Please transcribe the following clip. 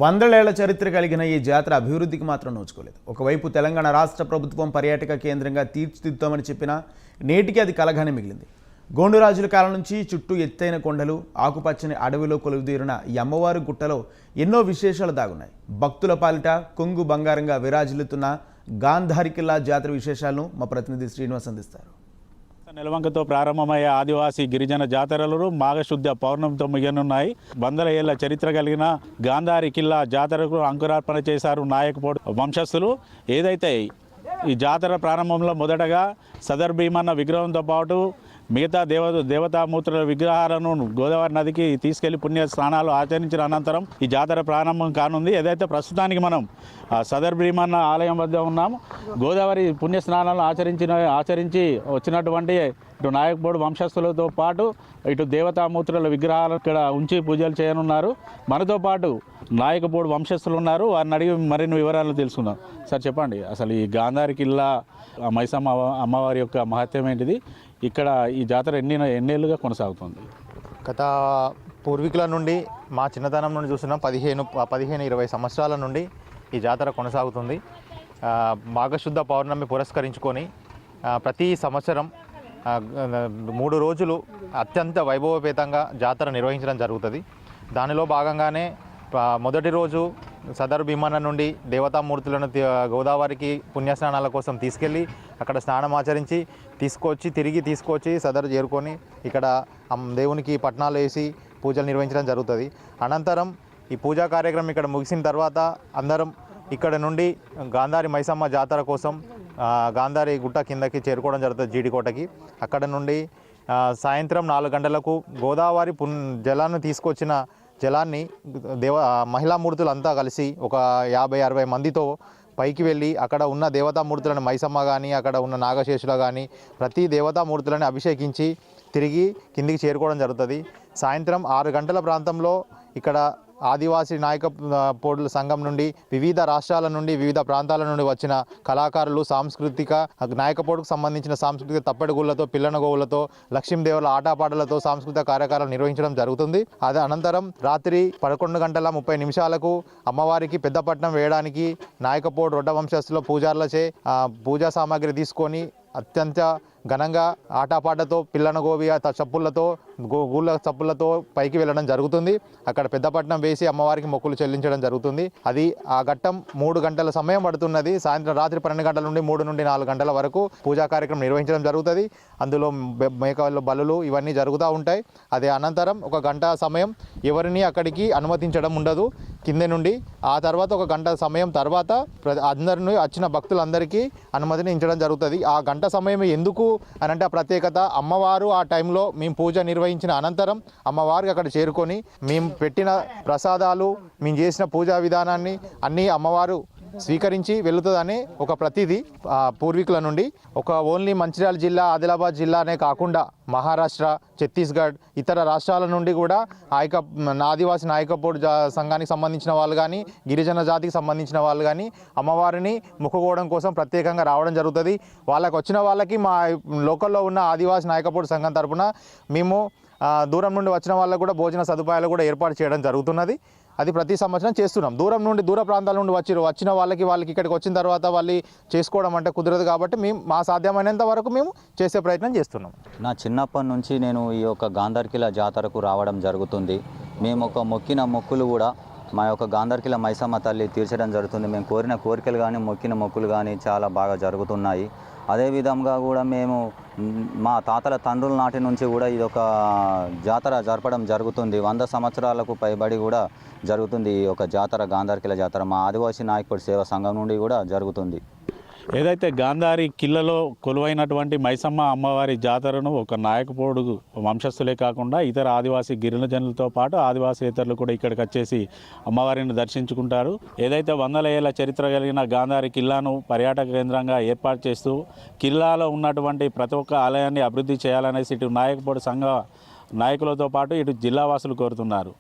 వందలేళ్ల చరిత్ర కలిగిన ఈ జాతర అభివృద్ధికి మాత్రం నోచుకోలేదు. ఒకవైపు తెలంగాణ రాష్ట్ర ప్రభుత్వం పర్యాటక కేంద్రంగా తీర్చిదిద్దామని చెప్పినా నేటికి అది కలగానే మిగిలింది. గోండురాజుల కాలం నుంచి చుట్టూ ఎత్తైన కొండలు, ఆకుపచ్చని అడవిలో కొలువుదీరిన ఈ అమ్మవారి గుట్టలో ఎన్నో విశేషాలు దాగున్నాయి. భక్తుల పాలిట కొంగు బంగారంగా విరాజిల్లుతున్న గాంధారి కిల్లా జాతర విశేషాలను మా ప్రతినిధి శ్రీనివాస్ అందిస్తారు. నెలవంకతో ప్రారంభమయ్యే ఆదివాసీ గిరిజన జాతరలు మాఘశుద్ధ పౌర్ణమితో ముగియనున్నాయి. వందల ఏళ్ల చరిత్ర కలిగిన గాంధారి కిల్లా జాతరకు అంకురార్పణ చేశారు నాయకపోడు వంశస్థులు. ఏదైతే ఈ జాతర ప్రారంభంలో మొదటగా సదర్ భీమన్న విగ్రహంతో పాటు మిగతా దేవతామూర్తుల విగ్రహాలను గోదావరి నదికి తీసుకెళ్లి పుణ్య స్నానాలు ఆచరించిన అనంతరం ఈ జాతర ప్రారంభం కానుంది. ఏదైతే ప్రస్తుతానికి మనం సదర్ భీమన్న ఆలయం వద్ద ఉన్నాము. గోదావరి పుణ్య స్నానాలను ఆచరించి వచ్చినటువంటి ఇటు నాయకపోడు వంశస్థులతో పాటు ఇటు దేవతామూర్తుల విగ్రహాలు ఇక్కడ ఉంచి పూజలు చేయనున్నారు. మనతో పాటు నాయకపోడు వంశస్థులు ఉన్నారు. వారిని అడిగి మరిన్ని వివరాలు తెలుసుకుందాం. సార్ చెప్పండి, అసలు ఈ గాంధారి కిల్లా మైసమ్మ అమ్మవారి యొక్క మహత్యం ఏంటిది? ఇక్కడ ఈ జాతర ఎన్నేళ్ళుగా కొనసాగుతుంది? గత పూర్వీకుల నుండి మా చిన్నతనం నుండి చూస్తున్నాం. 15-20 సంవత్సరాల నుండి ఈ జాతర కొనసాగుతుంది. మాఘశుద్ధ పౌర్ణమి పురస్కరించుకొని ప్రతి సంవత్సరం 3 రోజులు అత్యంత వైభవపేతంగా జాతర నిర్వహించడం జరుగుతుంది. దానిలో భాగంగానే మొదటి రోజు సదరు భీమన్న నుండి దేవతామూర్తులను గోదావరికి పుణ్యస్నానాల కోసం తీసుకెళ్ళి అక్కడ స్నానం ఆచరించి తిరిగి తీసుకొచ్చి సదరు చేరుకొని ఇక్కడ దేవునికి పట్నాలు వేసి పూజలు నిర్వహించడం జరుగుతుంది. అనంతరం ఈ పూజా కార్యక్రమం ఇక్కడ ముగిసిన తర్వాత అందరం ఇక్కడ నుండి గాంధారి మైసమ్మ జాతర కోసం గాంధారి గుట్ట కిందకి చేరుకోవడం జరుగుతుంది, జీడికోటకి. అక్కడ నుండి సాయంత్రం 4 గంటలకు గోదావరి జలాన్ని తీసుకొచ్చిన జలాన్ని మహిళా మూర్తులంతా కలిసి ఒక 50-60 మందితో పైకి వెళ్ళి అక్కడ ఉన్న దేవతామూర్తులను మైసమ్మ కానీ అక్కడ ఉన్న నాగశేషుల కానీ ప్రతి దేవతామూర్తులను అభిషేకించి తిరిగి కిందికి చేరుకోవడం జరుగుతుంది. సాయంత్రం 6 గంటల ప్రాంతంలో ఇక్కడ ఆదివాసీ నాయకపోడుల సంఘం నుండి వివిధ రాష్ట్రాల నుండి వివిధ ప్రాంతాల నుండి వచ్చిన కళాకారులు సాంస్కృతిక నాయకపోడుకు సంబంధించిన సాంస్కృతిక తప్పెడుగుళ్లతో, పిల్లనగోవులతో, లక్ష్మీదేవుల ఆటపాటలతో సాంస్కృతిక కార్యక్రమాలు నిర్వహించడం జరుగుతుంది. అది అనంతరం రాత్రి 11:30 అమ్మవారికి పెద్దపట్నం వేయడానికి నాయకపోడు రొడ్డ వంశస్థుల పూజారులచే పూజా సామాగ్రి తీసుకొని అత్యంత ఘనంగా ఆటపాటతో, పిల్లనగోవి చప్పులతో, గూళ్ళ చప్పులతో పైకి వెళ్ళడం జరుగుతుంది. అక్కడ పెద్దపట్నం వేసి అమ్మవారికి మొక్కులు చెల్లించడం జరుగుతుంది. అది ఆ ఘట్టం 3 గంటల సమయం పడుతున్నది. సాయంత్రం రాత్రి 12 గంటల నుండి 3 నుండి 4 గంటల వరకు పూజా కార్యక్రమం నిర్వహించడం జరుగుతుంది. అందులో మేకలు, బలులు ఇవన్నీ జరుగుతూ ఉంటాయి. అదే అనంతరం 1 గంట సమయం ఎవరిని అక్కడికి అనుమతించడం ఉండదు కింద నుండి. ఆ తర్వాత 1 గంట సమయం తర్వాత అందరినీ వచ్చిన భక్తులందరికీ అనుమతించడం జరుగుతుంది. ఆ గంట సమయం ఎందుకు అనంటే ఆ ప్రత్యేకత, అమ్మవారు ఆ టైంలో మేము పూజ నిర్వహించిన అనంతరం అమ్మవారికి అక్కడ చేరుకొని మేము పెట్టిన ప్రసాదాలు, మేము చేసిన పూజా విధానాన్ని అన్నీ అమ్మవారు స్వీకరించి వెళుతుందనే ఒక ప్రతిదీ పూర్వీకుల నుండి. ఓన్లీ మంచిర్యాల జిల్లా, ఆదిలాబాద్ జిల్లానే కాకుండా మహారాష్ట్ర, ఛత్తీస్గఢ్ ఇతర రాష్ట్రాల నుండి కూడా ఆదివాసీ నాయకపోడు సంఘానికి సంబంధించిన వాళ్ళు కానీ, గిరిజన జాతికి సంబంధించిన వాళ్ళు కానీ అమ్మవారిని మొక్కుకోవడం కోసం ప్రత్యేకంగా రావడం జరుగుతుంది. వాళ్ళకి వచ్చిన వాళ్ళకి మా లోకల్లో ఉన్న ఆదివాసీ నాయకపోడు సంఘం తరపున మేము దూరం నుండి వచ్చిన వాళ్ళకు కూడా భోజన సదుపాయాలు కూడా ఏర్పాటు చేయడం జరుగుతున్నది. అది ప్రతి సంవత్సరం చేస్తున్నాం. దూర ప్రాంతాల నుండి వచ్చిన వాళ్ళకి ఇక్కడికి వచ్చిన తర్వాత వాళ్ళు చేసుకోవడం అంటే కుదరదు కాబట్టి మేము మా సాధ్యమైనంత వరకు మేము చేసే ప్రయత్నం చేస్తున్నాం. నా చిన్నప్పటి నుంచి నేను ఈ యొక్క గాంధారి కిల్లా జాతరకు రావడం జరుగుతుంది. మేము మొక్కిన మొక్కులు కూడా మా యొక్క గాంధారి కిల్లా మైసమ్మ తల్లి తీర్చడం జరుగుతుంది. మేము కోరిన కోరికలు కానీ మొక్కిన మొక్కులు కానీ చాలా బాగా జరుగుతున్నాయి. అదేవిధంగా కూడా మేము మా తాతల తండ్రుల నాటి నుంచి కూడా ఇది ఒక జాతర జరపడం జరుగుతుంది. 100 సంవత్సరాలకు పైబడి కూడా జరుగుతుంది ఈ యొక్క జాతర, గాంధారి కిల్లా జాతర. మా ఆదివాసీ నాయకుడి సేవా సంఘం నుండి కూడా జరుగుతుంది. ఏదైతే గాంధారి కిల్లలో కొలువైనటువంటి మైసమ్మ అమ్మవారి జాతరను ఒక నాయకపోడు వంశస్థులే కాకుండా ఇతర ఆదివాసీ గిరిజనులతో పాటు ఆదివాసీతరులు కూడా ఇక్కడికి వచ్చేసి అమ్మవారిని దర్శించుకుంటారు. ఏదైతే 100 ఏళ్ల చరిత్ర కలిగిన గాంధారి కిల్లాను పర్యాటక కేంద్రంగా ఏర్పాటు చేస్తూ కిల్లాలో ఉన్నటువంటి ప్రతి ఒక్క ఆలయాన్ని అభివృద్ధి చేయాలనేసి ఇటు నాయకపోడు సంఘ నాయకులతో పాటు ఇటు జిల్లావాసులు కోరుతున్నారు.